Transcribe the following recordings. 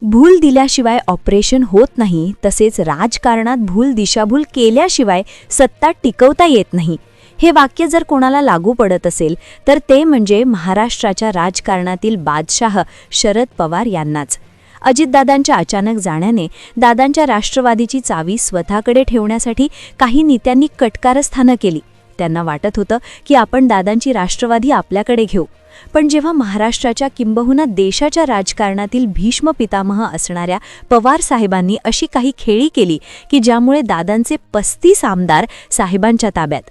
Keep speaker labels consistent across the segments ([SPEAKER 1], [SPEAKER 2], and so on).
[SPEAKER 1] भूल दिल्याशिवाय ऑपरेशन होत नाही, तसेच राजकारणात भूल दिशाभूल केल्याशिवाय सत्ता टिकवता येत नाही. हे वाक्य जर कोणाला लागू पडत असेल तर ते म्हणजे महाराष्ट्राच्या राजकारणातील बादशाह शरद पवार यांनाच. अजितदादांच्या अचानक जाण्याने दादांच्या राष्ट्रवादीची चावी स्वतःकडे ठेवण्यासाठी काही नेत्यांनी कटकारस्थानं केली. त्यांना वाटत होतं की आपण दादांची राष्ट्रवादी आपल्याकडे घेऊ. पण जेव्हा महाराष्ट्राच्या किंबहुना देशाच्या राजकारणातील भीष्म पितामह असणाऱ्या पवार साहेबांनी अशी काही खेळी केली की ज्यामुळे दादांचे 35 आमदार साहेबांच्या ताब्यात.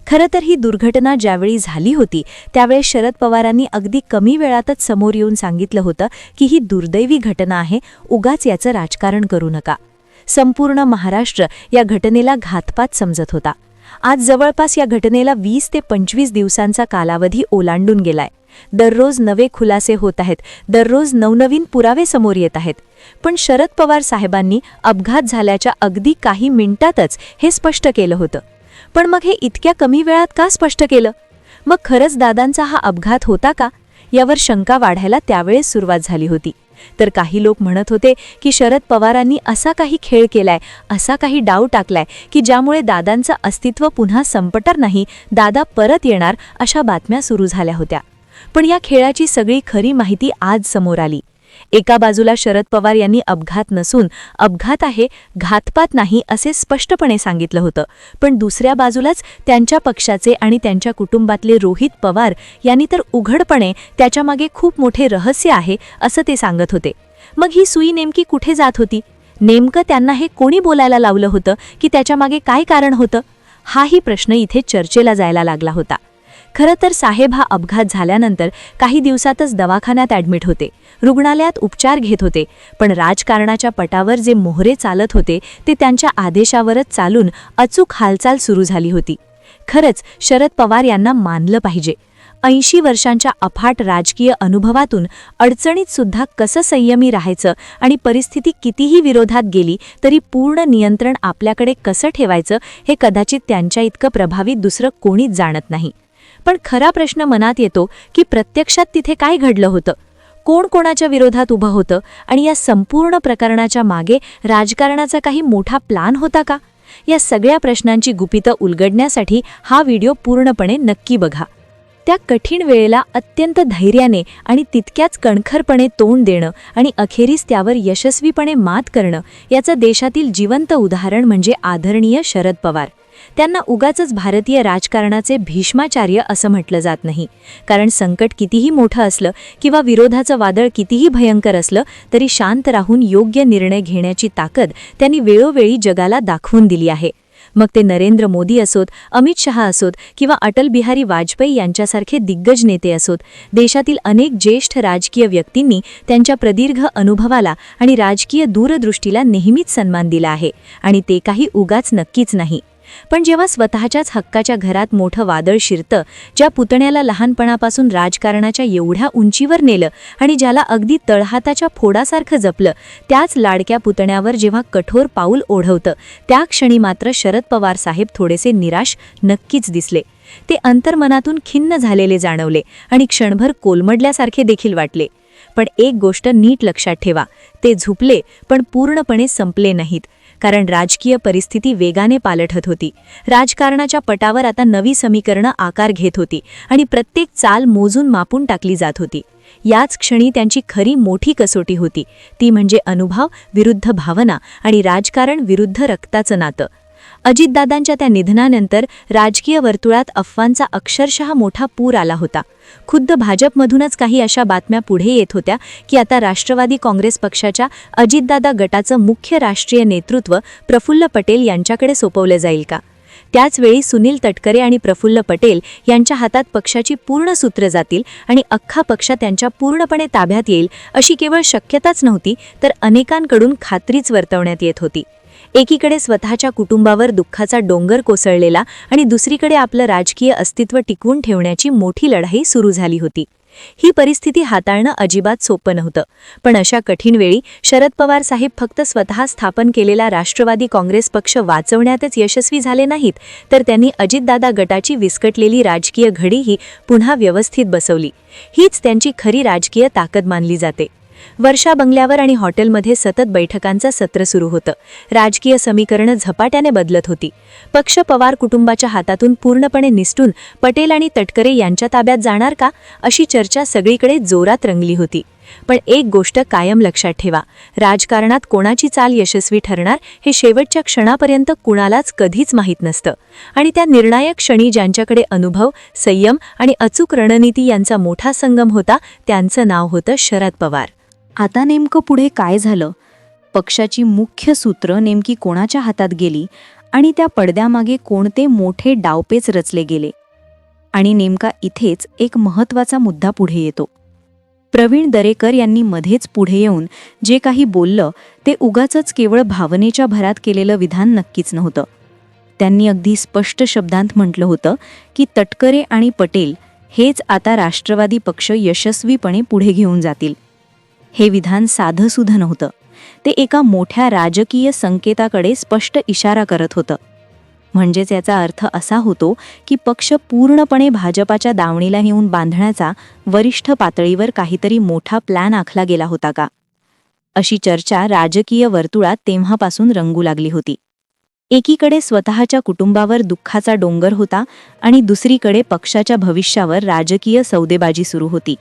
[SPEAKER 1] खरं तर ही दुर्घटना ज्यावेळी झाली होती त्यावेळी शरद पवारांनी अगदी कमी वेळातच समोर येऊन सांगितलं होतं की ही दुर्दैवी घटना आहे, उगाच याचं राजकारण करू नका. संपूर्ण महाराष्ट्र या घटनेला घातपात समजत होता. आज जवळपास या घटनेला 20 ते 25 दिवसांचा कालावधी ओलांडून गेलाय. दररोज नवे खुलासे होत आहेत, दररोज नवनवीन पुरावे समोर येत आहेत. पण शरद पवार साहेबांनी अपघात झाल्याच्या अगदी काही मिनिटातच हे स्पष्ट केलं होतं. पण मग हे इतक्या कमी वेळात का स्पष्ट केलं? मग खरंच दादांचा हा अपघात होता का, यावर शंका वाढायला त्यावेळेस सुरुवात झाली होती. तर काही लोक म्हणत होते की शरद पवारांनी असा काही खेळ केलाय, असा काही डाव टाकलाय की ज्यामुळे दादांचं अस्तित्व पुन्हा संपणार नाही, दादा परत येणार, अशा बातम्या सुरू झाल्या होत्या. पण या खेळाची सगळी खरी माहिती आज समोर आली. एका बाजूला शरद पवार यांनी अपघात नसून अपघात आहे, घातपात नाही असे स्पष्टपणे सांगितलं होतं. पण दुसऱ्या बाजूलाच त्यांच्या पक्षाचे आणि त्यांच्या कुटुंबातले रोहित पवार यांनी तर उघडपणे त्याच्यामागे खूप मोठे रहस्य आहे असं ते सांगत होते. मग ही सुई नेमकी कुठे जात होती? नेमकं त्यांना हे कोणी बोलायला लावलं होतं की त्याच्यामागे काय कारण होतं? हाही प्रश्न इथे चर्चेला जायला लागला होता. खरं तर साहेब हा अपघात झाल्यानंतर काही दिवसातच दवाखान्यात ॲडमिट होते, रुग्णालयात उपचार घेत होते. पण राजकारणाच्या पटावर जे मोहरे चालत होते ते त्यांच्या आदेशावरच चालून अचूक हालचाल सुरू झाली होती. खरंच शरद पवार यांना मानलं पाहिजे. 80 वर्षांच्या अफाट राजकीय अनुभवातून अडचणीत सुद्धा कसं संयमी राहायचं आणि परिस्थिती कितीही विरोधात गेली तरी पूर्ण नियंत्रण आपल्याकडे कसं ठेवायचं हे कदाचित त्यांच्या इतकं प्रभावी दुसरं कोणीच जाणत नाही. पण खरा प्रश्न मनात येतो की प्रत्यक्षात तिथे काय घडलं होतं, कोण कोणाच्या विरोधात उभं होतं आणि या संपूर्ण प्रकरणाच्या मागे राजकारणाचा काही मोठा प्लान होता का? या सगळ्या प्रश्नांची गुपितं उलगडण्यासाठी हा व्हिडिओ पूर्णपणे नक्की बघा. त्या कठीण वेळेला अत्यंत धैर्याने आणि तितक्याच कणखरपणे तोंड देणं आणि अखेरीस त्यावर यशस्वीपणे मात करणं याचं देशातील जिवंत उदाहरण म्हणजे आदरणीय शरद पवार. त्यांना उगाचच भारतीय राजकारणाचे भीष्माचार्य असं म्हटलं जात नाही. कारण संकट कितीही मोठं असलं किंवा विरोधाचं वादळ कितीही भयंकर असलं तरी शांत राहून योग्य निर्णय घेण्याची ताकद त्यांनी वेळोवेळी जगाला दाखवून दिली आहे. मग ते नरेंद्र मोदी असोत, अमित शहा असोत किंवा अटल बिहारी वाजपेयी यांच्यासारखे दिग्गज नेते असोत, देशातील अनेक ज्येष्ठ राजकीय व्यक्तींनी त्यांच्या प्रदीर्घ अनुभवाला आणि राजकीय दूरदृष्टीला नेहमीच सन्मान दिला आहे. आणि ते काही उगाच नक्कीच नाही. पण जेव्हा स्वतःच्याच हक्काच्या घरात मोठं वादळ शिरतं, ज्या पुतण्याला लहानपणापासून राजकारणाच्या एवढ्या उंचीवर नेलं आणि ज्याला अगदी तळहाताच्या फोडासारखं जपलं, त्याच लाडक्या पुतण्यावर जेव्हा कठोर पाऊल ओढवतं त्या क्षणी मात्र शरद पवार साहेब थोडेसे निराश नक्कीच दिसले. ते अंतर्मनातून खिन्न झालेले जाणवले आणि क्षणभर कोलमडल्यासारखे देखील वाटले. पण एक गोष्ट नीट लक्षात ठेवा, ते झुपले पण पूर्णपणे संपले नाहीत. कारण राजकीय परिस्थिती वेगाने पालटत होती. राजकारणाच्या पटावर आता नवी समीकरणं आकार घेत होती आणि प्रत्येक चाल मोजून मापून टाकली जात होती. याच क्षणी त्यांची खरी मोठी कसोटी होती, ती म्हणजे अनुभव विरुद्ध भावना आणि राजकारण विरुद्ध रक्ताचं नातं. अजितदादांच्या त्या निधनानंतर राजकीय वर्तुळात अफवांचा अक्षरशः मोठा पूर आला होता. खुद्द भाजपमधूनच काही अशा बातम्या पुढे येत होत्या की आता राष्ट्रवादी काँग्रेस पक्षाच्या अजितदादा गटाचं मुख्य राष्ट्रीय नेतृत्व प्रफुल्ल पटेल यांच्याकडे सोपवलं जाईल का? त्याचवेळी सुनील तटकरे आणि प्रफुल्ल पटेल यांच्या हातात पक्षाची पूर्ण सूत्र जातील आणि अख्खा पक्ष त्यांच्या पूर्णपणे ताब्यात येईल अशी केवळ शक्यताच नव्हती, तर अनेकांकडून खात्रीच वर्तवण्यात येत होती. एकीकडे स्वतःच्या कुटुंबावर दुःखाचा डोंगर कोसळलेला आणि दुसरीकडे आपलं राजकीय अस्तित्व टिकवून ठेवण्याची मोठी लढाई सुरू झाली होती. ही परिस्थिती हाताळणं अजिबात सोपं नव्हतं. पण अशा कठीण वेळी शरद पवार साहेब फक्त स्वतः स्थापन केलेला राष्ट्रवादी काँग्रेस पक्ष वाचवण्यातच यशस्वी झाले नाहीत, तर त्यांनी अजितदादा गटाची विस्कटलेली राजकीय घडीही पुन्हा व्यवस्थित बसवली. हीच त्यांची खरी राजकीय ताकद मानली जाते. वर्षा बंगल्यावर आणि हॉटेलमध्ये सतत बैठकांचं सत्र सुरू होतं. राजकीय समीकरणं झपाट्याने बदलत होती. पक्ष पवार कुटुंबाच्या हातातून पूर्णपणे निसटून पटेल आणि तटकरे यांच्या ताब्यात जाणार का, अशी चर्चा सगळीकडे जोरात रंगली होती. पण एक गोष्ट कायम लक्षात ठेवा, राजकारणात कोणाची चाल यशस्वी ठरणार हे शेवटच्या क्षणापर्यंत कुणालाच कधीच माहीत नसतं. आणि त्या निर्णायक क्षणी ज्यांच्याकडे अनुभव, संयम आणि अचूक रणनीती यांचा मोठा संगम होता, त्यांचं नाव होतं शरद पवार. आता नेमकं पुढे काय झालं? पक्षाची मुख्य सूत्र नेमकी कोणाच्या हातात गेली आणि त्या पडद्यामागे कोणते मोठे डावपेच रचले गेले? आणि नेमका इथेच एक महत्त्वाचा मुद्दा पुढे येतो. प्रवीण दरेकर यांनी मध्येच पुढे येऊन जे काही बोललं ते उगाचच केवळ भावनेच्या भरात केलेलं विधान नक्कीच नव्हतं. त्यांनी अगदी स्पष्ट शब्दांत म्हटलं होतं की तटकरे आणि पटेल हेच आता राष्ट्रवादी पक्ष यशस्वीपणे पुढे घेऊन जातील. हे विधान साधंसुधं नव्हतं, ते एका मोठ्या राजकीय संकेताकडे स्पष्ट इशारा करत होतं. म्हणजेच याचा अर्थ असा होतो की पक्ष पूर्णपणे भाजपाच्या दावणीला नेऊन बांधण्याचा वरिष्ठ पातळीवर काहीतरी मोठा प्लॅन आखला गेला होता का, अशी चर्चा राजकीय वर्तुळात तेव्हापासून रंगू लागली होती. एकीकडे स्वतःच्या कुटुंबावर दुःखाचा डोंगर होता आणि दुसरीकडे पक्षाच्या भविष्यावर राजकीय सौदेबाजी सुरू होती,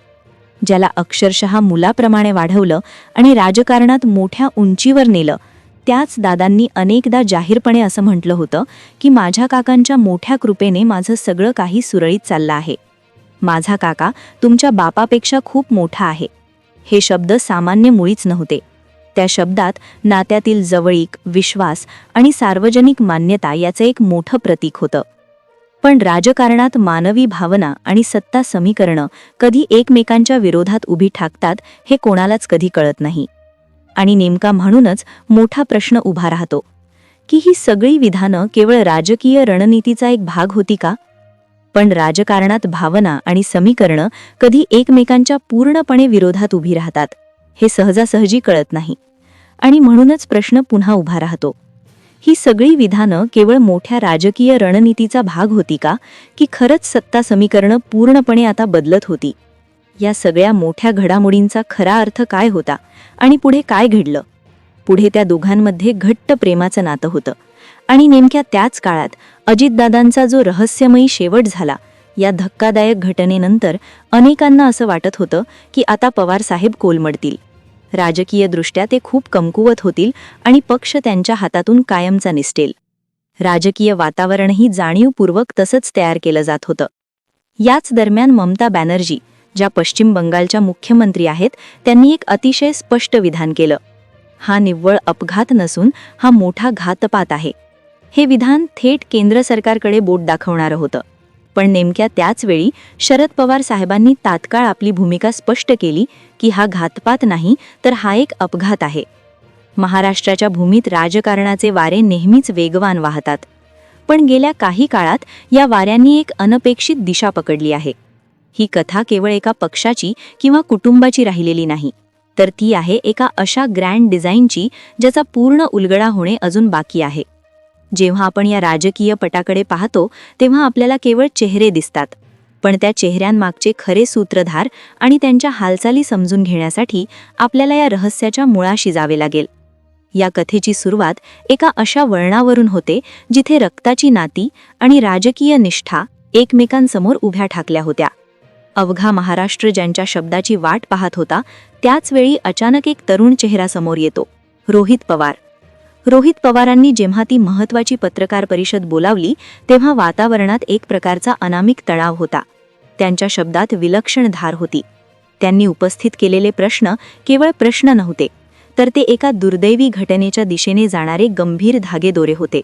[SPEAKER 1] ज्याला अक्षरशः मुलाप्रमाणे वाढवलं आणि राजकारणात मोठ्या उंचीवर नेलं. त्याच दादांनी अनेकदा जाहीरपणे असं म्हटलं होतं की माझ्या काकांच्या मोठ्या कृपेने माझं सगळं काही सुरळीत चाललं आहे. माझा काका तुमच्या बापापेक्षा खूप मोठा आहे. हे शब्द सामान्य मुळीच नव्हते. त्या शब्दात नात्यातील जवळीक, विश्वास आणि सार्वजनिक मान्यता याचं एक मोठं प्रतीक होतं. पण राजकारणात मानवी भावना आणि सत्ता समीकरणं कधी एकमेकांच्या विरोधात उभी ठाकतात हे कोणालाच कधी कळत नाही. आणि नेमका म्हणूनच मोठा प्रश्न उभा राहतो की ही सगळी विधानं केवळ राजकीय रणनीतीचा एक भाग होती का? पण राजकारणात भावना आणि समीकरणं कधी एकमेकांच्या पूर्णपणे विरोधात उभी राहतात हे सहजासहजी कळत नाही. आणि म्हणूनच प्रश्न पुन्हा उभा राहतो, ही सगळी विधानं केवळ मोठ्या राजकीय रणनीतीचा भाग होती का, की खरंच सत्ता समीकरणं पूर्णपणे आता बदलत होती? या सगळ्या मोठ्या घडामोडींचा खरा अर्थ काय होता आणि पुढे काय घडलं? पुढे त्या दोघांमध्ये घट्ट प्रेमाचं नातं होतं. आणि नेमक्या त्याच काळात अजितदादांचा जो रहस्यमयी शेवट झाला, या धक्कादायक घटनेनंतर अनेकांना असं वाटत होतं की आता पवारसाहेब कोलमडतील. राजकीयदृष्ट्या ते खूप कमकुवत होतील आणि पक्ष त्यांच्या हातातून कायमचा निसटेल. राजकीय वातावरणही जाणीवपूर्वक तसंच तयार केलं जात होतं. याच दरम्यान ममता बॅनर्जी, ज्या पश्चिम बंगालच्या मुख्यमंत्री आहेत, त्यांनी एक अतिशय स्पष्ट विधान केलं. हा निव्वळ अपघात नसून हा मोठा घातपात आहे. हे विधान थेट केंद्र सरकारकडे बोट दाखवणारं होतं. पण नेमक्या त्याच वेळी शरद पवार साहेबांनी तात्काळ आपली भूमिका स्पष्ट केली की हा घातपात नाही, तर हा एक अपघात आहे. महाराष्ट्राच्या भूमीत राजकारणाचे वारे नेहमीच वेगवान वाहतात, पण गेल्या काही काळात या वाऱ्यांनी एक अनपेक्षित दिशा पकडली आहे. ही कथा केवळ एका पक्षाची किंवा कुटुंबाची राहिलेली नाही, तर ती आहे एका अशा ग्रँड डिझाईनची ज्याचा पूर्ण उलगडा होणे अजून बाकी आहे. जेव्हा आपण या राजकीय पटाकडे पाहतो तेव्हा आपल्याला केवळ चेहरे दिसतात, पण त्या चेहऱ्यांमागचे खरे सूत्रधार आणि त्यांच्या हालचाली समजून घेण्यासाठी आपल्याला या रहस्याच्या मुळाशी जावे लागेल. या कथेची सुरुवात एका अशा वळणावरून होते जिथे रक्ताची नाती आणि राजकीय निष्ठा एकमेकांसमोर उभ्या ठाकल्या होत्या. अवघा महाराष्ट्र ज्यांच्या शब्दाची वाट पाहत होता, त्याच वेळी अचानक एक तरुण चेहरा समोर येतो, रोहित पवार. रोहित पवारांनी जेव्हा ती महत्त्वाची पत्रकार परिषद बोलावली तेव्हा वातावरणात एक प्रकारचा अनामिक तणाव होता. त्यांच्या शब्दात विलक्षण धार होती. त्यांनी उपस्थित केलेले प्रश्न केवळ प्रश्न नव्हते, तर ते एका दुर्दैवी घटनेच्या दिशेने जाणारे गंभीर धागेदोरे होते.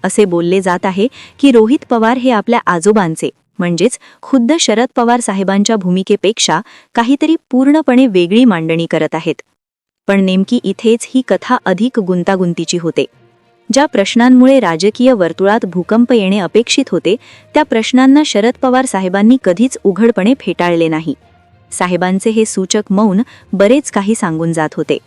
[SPEAKER 1] असे बोलले जात आहे की रोहित पवार हे आपल्या आजोबांचे, म्हणजेच खुद्द शरद पवार साहेबांच्या भूमिकेपेक्षा काहीतरी पूर्णपणे वेगळी मांडणी करत आहेत. पण नेमकी इथेच ही कथा अधिक गुंतागुंतीची होते. ज्या प्रश्नांमुळे राजकीय वर्तुळात भूकंप येणे अपेक्षित होते, त्या प्रश्नांना शरद पवार साहेबांनी कधीच उघडपणे फेटाळले नाही. साहेबांचे हे सूचक मौन बरेच काही सांगून जात होते.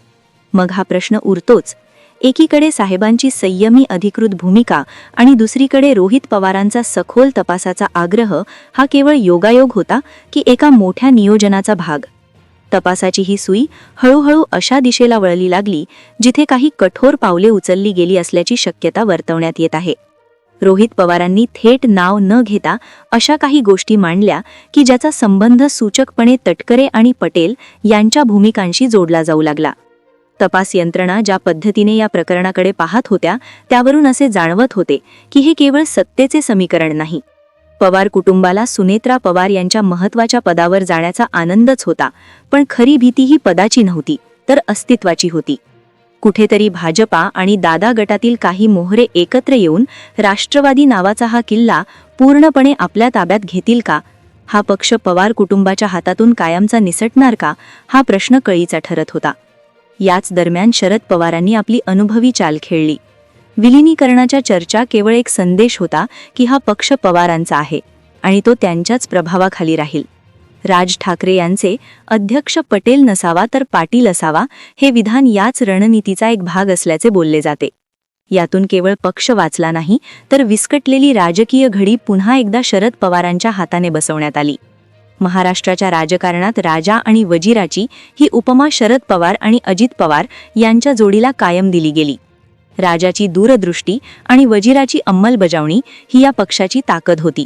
[SPEAKER 1] मग हा प्रश्न उरतोच, एकीकडे साहेबांची संयमी अधिकृत भूमिका आणि दुसरीकडे रोहित पवारांचा सखोल तपासाचा आग्रह हा केवळ योगायोग होता की एका मोठ्या नियोजनाचा भाग? तपासाची ही सुई हळूहळू अशा दिशेला वळली लागली जिथे काही कठोर पावले उचलली गेली असल्याची शक्यता वर्तवण्यात येत आहे. रोहित पवारांनी थेट नाव न घेता अशा काही गोष्टी मांडल्या की ज्याचा संबंध सूचकपणे तटकरे आणि पटेल यांच्या भूमिकांशी जोडला जाऊ लागला. तपास यंत्रणा ज्या पद्धतीने या प्रकरणाकडे पाहत होत्या त्यावरून असे जाणवत होते की हे केवळ सत्तेचे समीकरण नाही. पवार कुटुंबाला सुनेत्रा पवार यांच्या महत्त्वाच्या पदावर जाण्याचा आनंदच होता, पण खरी भीती ही पदाची नव्हती तर अस्तित्वाची होती. कुठेतरी भाजपा आणि दादा गटातील काही मोहरे एकत्र येऊन राष्ट्रवादी नावाचा हा किल्ला पूर्णपणे आपल्या ताब्यात घेतील का? हा पक्ष पवार कुटुंबाच्या हातातून कायमचा निसटणार का? हा प्रश्न कळीचा ठरत होता. याच दरम्यान शरद पवारांनी आपली अनुभवी चाल खेळली. विलिनीकरणाच्या चर्चा केवळ एक संदेश होता की हा पक्ष पवारांचा आहे आणि तो त्यांच्याच प्रभावाखाली राहील. राज ठाकरे यांचे अध्यक्ष पटेल नसावा तर पाटील असावा हे विधान याच रणनीतीचा एक भाग असल्याचे बोलले जाते. यातून केवळ पक्ष वाचला नाही तर विस्कटलेली राजकीय घडी पुन्हा एकदा शरद पवारांच्या हाताने बसवण्यात आली. महाराष्ट्राच्या राजकारणात राजा आणि वजीराची ही उपमा शरद पवार आणि अजित पवार यांच्या जोडीला कायम दिली गेली. राजाची दूरदृष्टी आणि वजीराची अंमलबजावणी ही या पक्षाची ताकद होती.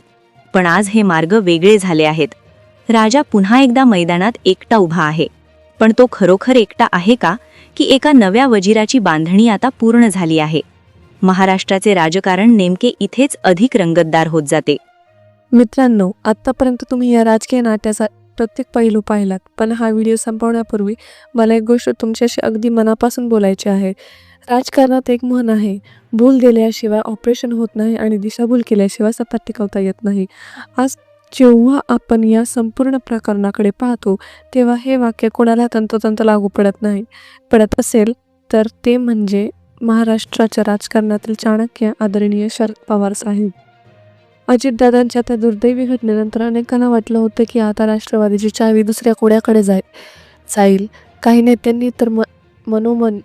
[SPEAKER 1] पण आज हे मार्ग वेगळे झाले आहेत. राजा पुन्हा एकदा मैदानात एकटा उभा आहे, पण तो खरोखर एकटा आहे का, की एका नव्या वजीराची बांधणी आता पूर्ण झाली आहे? महाराष्ट्राचे राजकारण नेमके इथेच अधिक रंगतदार होत जाते.
[SPEAKER 2] मित्रांनो, आत्तापर्यंत तुम्ही या राजकीय नाट्याचा प्रत्येक पैलू पाहिलात, पण हा व्हिडिओ संपवण्यापूर्वी मला एक गोष्ट तुमच्याशी अगदी मनापासून बोलायची आहे. राजकारणात एक म्हण आहे, भूल दिल्याशिवाय ऑपरेशन होत नाही आणि दिशाभूल केल्याशिवाय सत्ता टिकवता येत नाही. आज जेव्हा आपण या संपूर्ण प्रकरणाकडे पाहतो तेव्हा हे वाक्य कोणाला तंतोतंत लागू पडत असेल तर ते म्हणजे महाराष्ट्राच्या राजकारणातील चाणक्य आदरणीय शरद पवार साहेब. अजितदादांच्या त्या दुर्दैवी घटनेनंतर अनेकांना वाटलं होतं की आता राष्ट्रवादीची चावी दुसऱ्या कोड्याकडे जाईल. काही नेत्यांनी तर मनोमन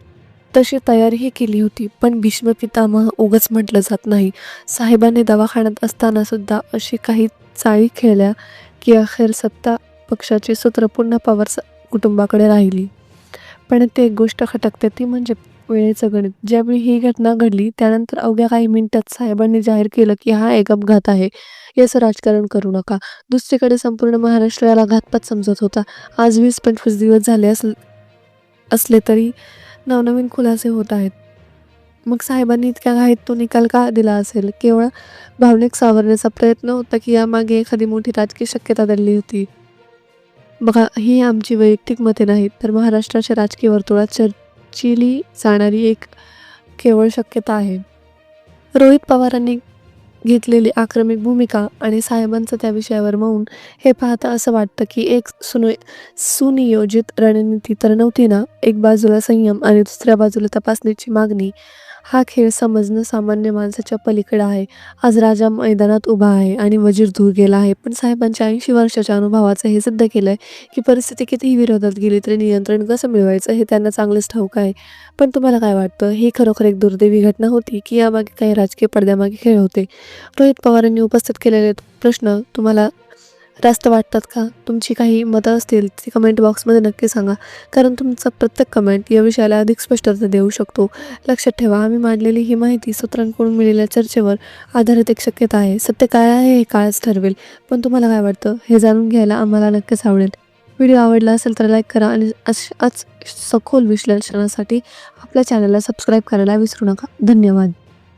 [SPEAKER 2] तशी तयारीही केली होती, पण भीष्म पितामह उगाच म्हटलं जात नाही. साहेबांनी दवाखान्यात असताना सुद्धा अशी काही चाळी खेळल्या की अखेर सत्ता पक्षाची सूत्र पुन्हा पवार कुटुंबाकडे राहिली. पण ते एक गोष्ट खटकते ती म्हणजे वेळेचं गणित. ज्यावेळी ही घटना घडली त्यानंतर अवघ्या काही मिनिटात साहेबांनी जाहीर केलं की हा एक अपघात आहे, याचं राजकारण करू नका. दुसरीकडे संपूर्ण महाराष्ट्र याला घातपात समजत होता. आज 20-25 दिवस झाले असले तरी नवनवीन खुलासे होत आहेत. मग साहेबांनी इतक्या घाईत तो निकाल का दिला असेल? केवळ भावनिक सावरण्याचा प्रयत्न होता की यामागे एखादी मोठी राजकीय शक्यता दडली होती? बघा, ही आमची वैयक्तिक मते नाहीत तर महाराष्ट्राच्या राजकीय वर्तुळात चर्चिली जाणारी एक केवळ शक्यता आहे. रोहित पवारांनी घेतलेली आक्रमक भूमिका आणि साहेबांचं त्या विषयावर मौन हे पाहता असं वाटतं की एक सुनियोजित रणनीती तर नव्हती ना. एक बाजूला संयम आणि दुसऱ्या बाजूला तपासणीची मागणी. हा खेळ समजणं सामान्य माणसाच्या पलीकडे आहे. आज राजा मैदानात उभा आहे आणि वजीर दूर गेला आहे, पण साहेबांच्या 80 वर्षाच्या अनुभवाचं हे सिद्ध केलंय की परिस्थिती कितीही विरोधात गेली तरी नियंत्रण कसं मिळवायचं हे त्यांना चांगलंच ठाऊक आहे. पण तुम्हाला काय वाटतं, ही खरोखर एक दुर्दैवी घटना होती की यामागे काही राजकीय पडद्यामागे खेळ होते? रोहित पवारांनी उपस्थित केलेले प्रश्न तुम्हाला रास्त वाटतात का? तुमची काही मतं असतील ती कमेंट बॉक्समध्ये नक्की सांगा, कारण तुमचा प्रत्येक कमेंट या विषयाला अधिक स्पष्टता देऊ शकतो. लक्षात ठेवा, आम्ही मांडलेली ही माहिती सूत्रांकडून मिळालेल्या चर्चेवर आधारित एक शक्यता आहे. सत्य काय आहे हे काळच ठरवेल. पण तुम्हाला काय वाटतं हे जाणून घ्यायला आम्हाला नक्कीच आवडेल. व्हिडिओ आवडला असेल तर लाईक करा आणि अशाच सखोल विश्लेषणासाठी आपल्या चॅनलला सबस्क्राईब करायला विसरू नका. धन्यवाद.